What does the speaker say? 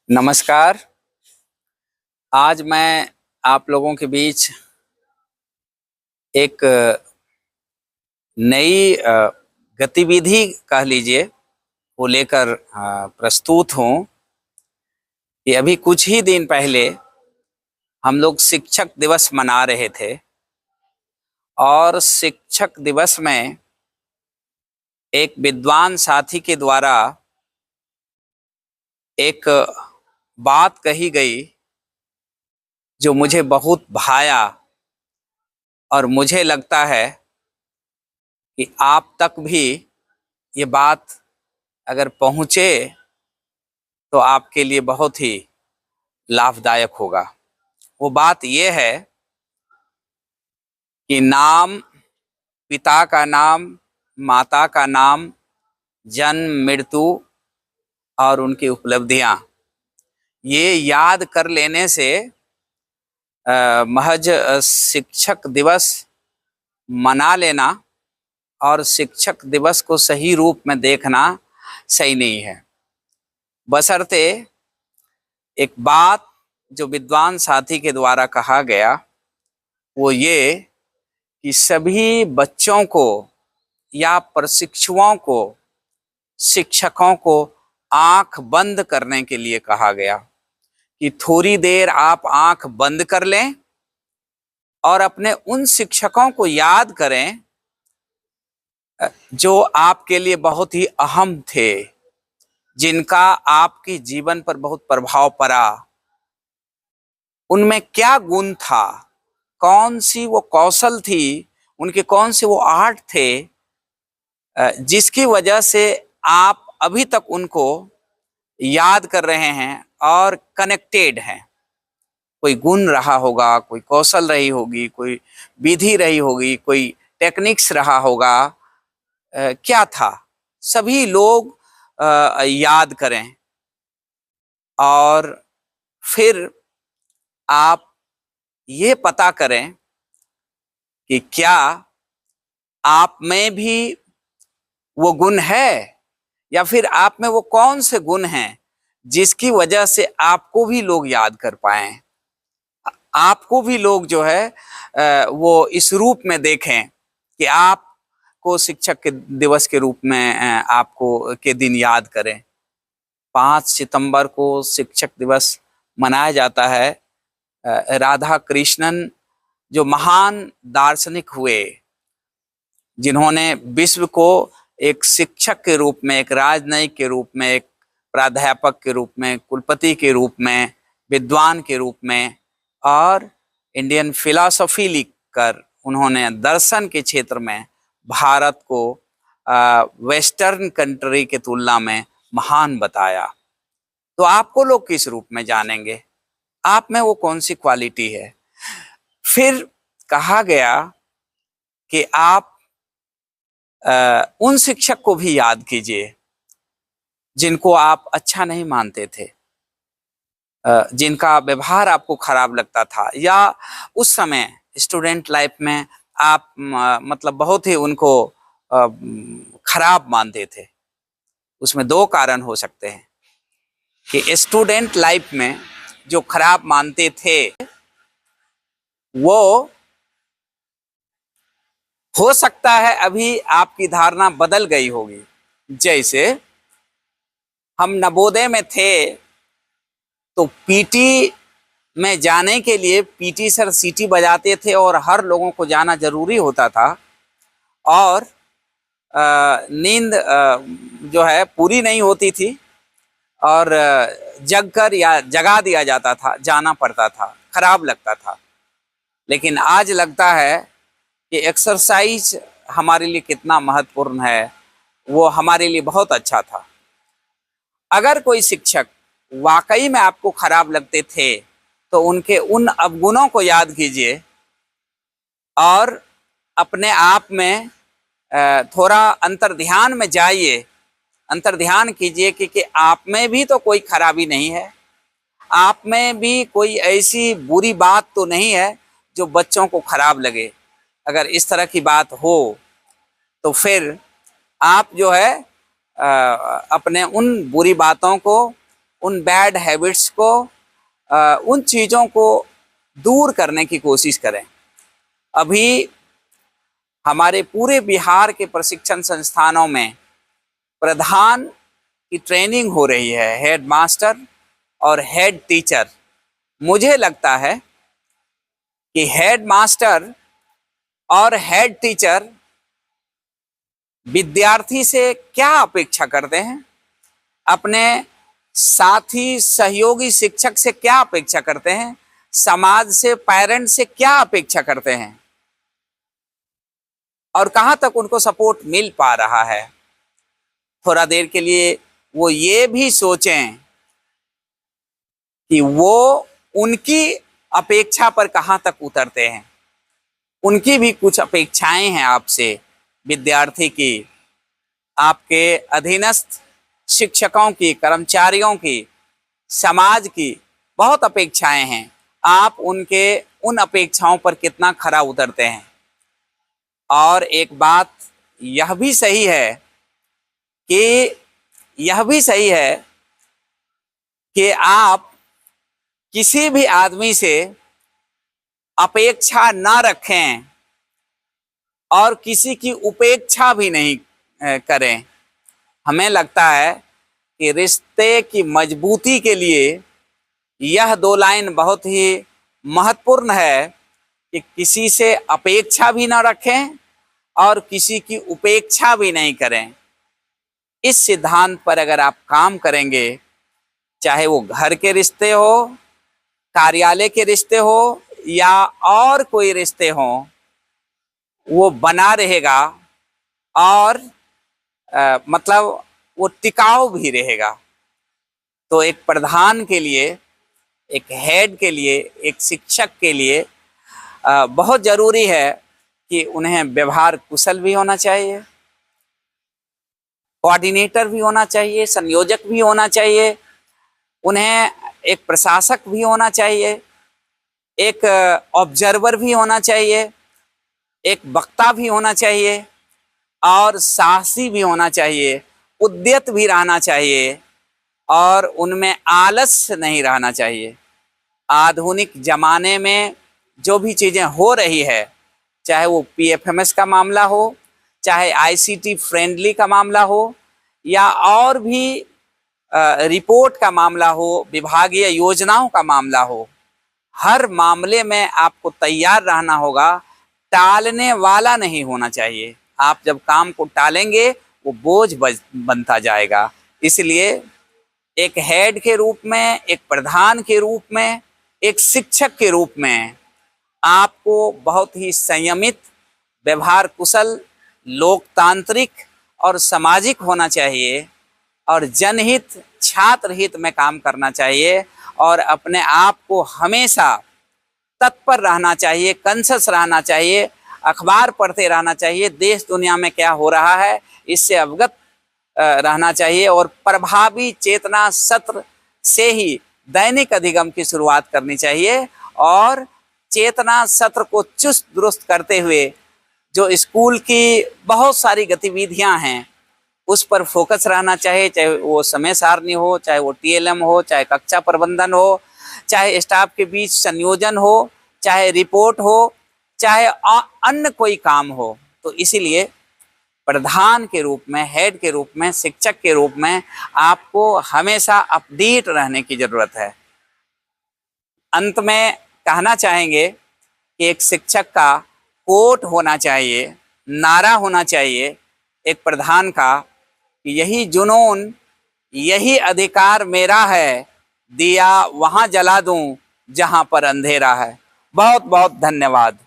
नमस्कार। आज मैं आप लोगों के बीच एक नई गतिविधि कह लीजिए वो लेकर प्रस्तुत हूँ कि अभी कुछ ही दिन पहले हम लोग शिक्षक दिवस मना रहे थे और शिक्षक दिवस में एक विद्वान साथी के द्वारा एक बात कही गई जो मुझे बहुत भाया और मुझे लगता है कि आप तक भी ये बात अगर पहुँचे तो आपके लिए बहुत ही लाभदायक होगा। वो बात ये है कि नाम, पिता का नाम, माता का नाम, जन्म, मृत्यु और उनकी उपलब्धियां, ये याद कर लेने से महज शिक्षक दिवस मना लेना और शिक्षक दिवस को सही रूप में देखना सही नहीं है। बशर्ते एक बात जो विद्वान साथी के द्वारा कहा गया वो ये कि सभी बच्चों को या प्रशिक्षुओं को, शिक्षकों को आंख बंद करने के लिए कहा गया कि थोड़ी देर आप आंख बंद कर लें और अपने उन शिक्षकों को याद करें जो आपके लिए बहुत ही अहम थे, जिनका आपके जीवन पर बहुत प्रभाव पड़ा। उनमें क्या गुण था, कौन सी वो कौशल थी, उनके कौन से वो आर्ट थे जिसकी वजह से आप अभी तक उनको याद कर रहे हैं और कनेक्टेड हैं। कोई गुण रहा होगा, कोई कौशल रही होगी, कोई विधि रही होगी, कोई टेक्निक्स रहा होगा। क्या था, सभी लोग याद करें और फिर आप ये पता करें कि क्या आप में भी वो गुण है या फिर आप में वो कौन से गुण हैं जिसकी वजह से आपको भी लोग याद कर पाए, आपको भी लोग जो है वो इस रूप में देखें कि आपको शिक्षक के दिवस के रूप में आपको के दिन याद करें। 5 सितंबर को शिक्षक दिवस मनाया जाता है। राधा कृष्णन जो महान दार्शनिक हुए, जिन्होंने विश्व को एक शिक्षक के रूप में, एक राजनयिक के रूप में, एक प्राध्यापक के रूप में, कुलपति के रूप में, विद्वान के रूप में और इंडियन फिलॉसफी लिखकर उन्होंने दर्शन के क्षेत्र में भारत को वेस्टर्न कंट्री के तुलना में महान बताया। तो आपको लोग किस रूप में जानेंगे, आप में वो कौन सी क्वालिटी है। फिर कहा गया कि आप उन शिक्षक को भी याद कीजिए जिनको आप अच्छा नहीं मानते थे, जिनका व्यवहार आपको खराब लगता था, या उस समय स्टूडेंट लाइफ में आप मतलब बहुत ही उनको खराब मानते थे। उसमें 2 कारण हो सकते हैं कि स्टूडेंट लाइफ में जो खराब मानते थे वो हो सकता है अभी आपकी धारणा बदल गई होगी। जैसे हम नवोदय में थे तो पीटी में जाने के लिए पीटी सर सीटी बजाते थे और हर लोगों को जाना जरूरी होता था और नींद जो है पूरी नहीं होती थी और जग कर या जगा दिया जाता था, जाना पड़ता था, खराब लगता था। लेकिन आज लगता है कि एक्सरसाइज हमारे लिए कितना महत्वपूर्ण है, वो हमारे लिए बहुत अच्छा था। अगर कोई शिक्षक वाकई में आपको खराब लगते थे तो उनके उन अवगुणों को याद कीजिए और अपने आप में थोड़ा अंतर्ध्यान में जाइए, अंतर्ध्यान कीजिए कि आप में भी तो कोई खराबी नहीं है, आप में भी कोई ऐसी बुरी बात तो नहीं है जो बच्चों को खराब लगे। अगर इस तरह की बात हो तो फिर आप जो है अपने उन बुरी बातों को उन बैड हैबिट्स को, उन चीज़ों को दूर करने की कोशिश करें। अभी हमारे पूरे बिहार के प्रशिक्षण संस्थानों में प्रधान की ट्रेनिंग हो रही है, हेड मास्टर और हेड टीचर। मुझे लगता है कि हेड मास्टर और हेड टीचर विद्यार्थी से क्या अपेक्षा करते हैं, अपने साथी सहयोगी शिक्षक से क्या अपेक्षा करते हैं, समाज से, पेरेंट्स से क्या अपेक्षा करते हैं और कहाँ तक उनको सपोर्ट मिल पा रहा है। थोड़ा देर के लिए वो ये भी सोचें कि वो उनकी अपेक्षा पर कहाँ तक उतरते हैं। उनकी भी कुछ अपेक्षाएं हैं आपसे, विद्यार्थी की, आपके अधीनस्थ शिक्षकों की, कर्मचारियों की, समाज की बहुत अपेक्षाएं हैं। आप उनके उन अपेक्षाओं पर कितना खरा उतरते हैं। और एक बात यह भी सही है कि आप किसी भी आदमी से अपेक्षा ना रखें और किसी की उपेक्षा भी नहीं करें। हमें लगता है कि रिश्ते की मजबूती के लिए यह 2 लाइन बहुत ही महत्वपूर्ण है कि किसी से अपेक्षा भी ना रखें और किसी की उपेक्षा भी नहीं करें। इस सिद्धांत पर अगर आप काम करेंगे, चाहे वो घर के रिश्ते हो, कार्यालय के रिश्ते हो या और कोई रिश्ते हो, वो बना रहेगा और मतलब वो टिकाऊ भी रहेगा। तो एक प्रधान के लिए, एक हेड के लिए, एक शिक्षक के लिए बहुत ज़रूरी है कि उन्हें व्यवहार कुशल भी होना चाहिए, कोऑर्डिनेटर भी होना चाहिए, संयोजक भी होना चाहिए, उन्हें एक प्रशासक भी होना चाहिए, एक ऑब्जर्वर भी होना चाहिए, एक वक्ता भी होना चाहिए और साहसी भी होना चाहिए, उद्यत भी रहना चाहिए और उनमें आलस नहीं रहना चाहिए। आधुनिक ज़माने में जो भी चीज़ें हो रही है, चाहे वो पीएफएमएस का मामला हो, चाहे आईसीटी फ्रेंडली का मामला हो या और भी रिपोर्ट का मामला हो, विभागीय योजनाओं का मामला हो, हर मामले में आपको तैयार रहना होगा, टालने वाला नहीं होना चाहिए। आप जब काम को टालेंगे वो बोझ बनता जाएगा। इसलिए एक हेड के रूप में, एक प्रधान के रूप में, एक शिक्षक के रूप में आपको बहुत ही संयमित, व्यवहार कुशल, लोकतांत्रिक और सामाजिक होना चाहिए और जनहित, छात्र हित में काम करना चाहिए और अपने आप को हमेशा तत्पर रहना चाहिए, कॉन्शियस रहना चाहिए, अखबार पढ़ते रहना चाहिए, देश दुनिया में क्या हो रहा है इससे अवगत रहना चाहिए और प्रभावी चेतना सत्र से ही दैनिक अधिगम की शुरुआत करनी चाहिए और चेतना सत्र को चुस्त दुरुस्त करते हुए जो स्कूल की बहुत सारी गतिविधियां हैं उस पर फोकस रहना चाहिए, चाहे वो समय सारणी हो, चाहे वो टीएलएम हो, चाहे कक्षा प्रबंधन हो, चाहे स्टाफ के बीच संयोजन हो, चाहे रिपोर्ट हो, चाहे अन्य कोई काम हो। तो इसीलिए प्रधान के रूप में, हेड के रूप में, शिक्षक के रूप में आपको हमेशा अपडेट रहने की ज़रूरत है। अंत में कहना चाहेंगे कि एक शिक्षक का कोट होना चाहिए, नारा होना चाहिए एक प्रधान का कि यही जुनून, यही अधिकार मेरा है, दिया वहाँ जला दूं जहाँ पर अंधेरा है। बहुत बहुत धन्यवाद।